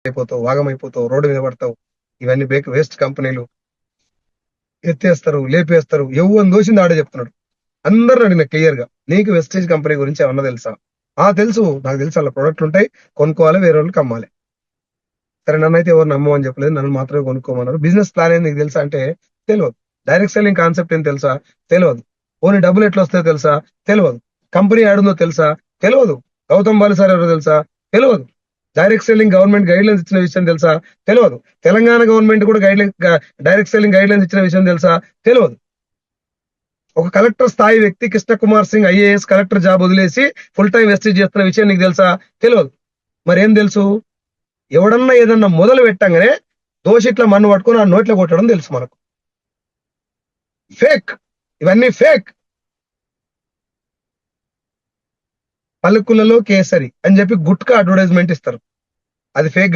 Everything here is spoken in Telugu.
అయిపోతావు, వాగమైపోతావు, రోడ్డు మీద పడతావు. ఇవన్నీ వేస్ట్ కంపెనీలు ఎత్తేస్తారు, లేపేస్తారు. ఎవరిని దోషింది ఆడే చెప్తున్నాడు. అందరూ అడిగిన క్లియర్ గా, నీకు వెస్టేజ్ కంపెనీ గురించి ఏమన్నా తెలుసా? తెలుసు, నాకు తెలుసు, అలా ప్రొడక్ట్లు ఉంటాయి, కొనుక్కోవాలి, వేరే వాళ్ళకి అమ్మాలి. సరే, నన్నైతే ఎవరు నమ్మమని చెప్పలేదు, నన్ను మాత్రమే కొనుక్కోమన్నారు. బిజినెస్ ప్లాన్ ఏంది నీకు తెలుసా అంటే తెలియదు. డైరెక్ట్ సెల్లింగ్ కాన్సెప్ట్ ఏం తెలుసా? తెలియదు. ఓన్లీ డబ్బులు ఎట్లా వస్తాయో తెలుసా? తెలియదు. కంపెనీ యాడుందో తెలుసా? తెలియదు. గౌతమ్ బాలిసార్ ఎవరో తెలుసా? తెలియదు. Direct selling government guide lines ఇచ్చిన విషయం తెలుసా? తెలియదు. తెలంగాణ గవర్నమెంట్ కూడా డైరెక్ట్ సెల్లింగ్ గైడ్ లైన్స్ ఇచ్చిన విషయం తెలుసా? తెలియదు. ఒక కలెక్టర్ స్థాయి వ్యక్తి Krishna Kumar Singh IAS collector job వదిలేసి ఫుల్ టైం వెస్టేజ్ చేస్తున్న విషయం నీకు తెలుసా? తెలియదు. మరేం తెలుసు? ఎవడన్నా ఏదన్నా మొదలు పెట్టంగానే దోషిట్ల మన్ను పట్టుకుని ఆ నోట్లో కొట్టడం తెలుసు మనకు. ఫేక్, ఇవన్నీ ఫేక్. పలుకులలో కేసరి అని చెప్పి గుట్కా అడ్వర్టైజ్మెంట్ ఇస్తారు, అది ఫేక్.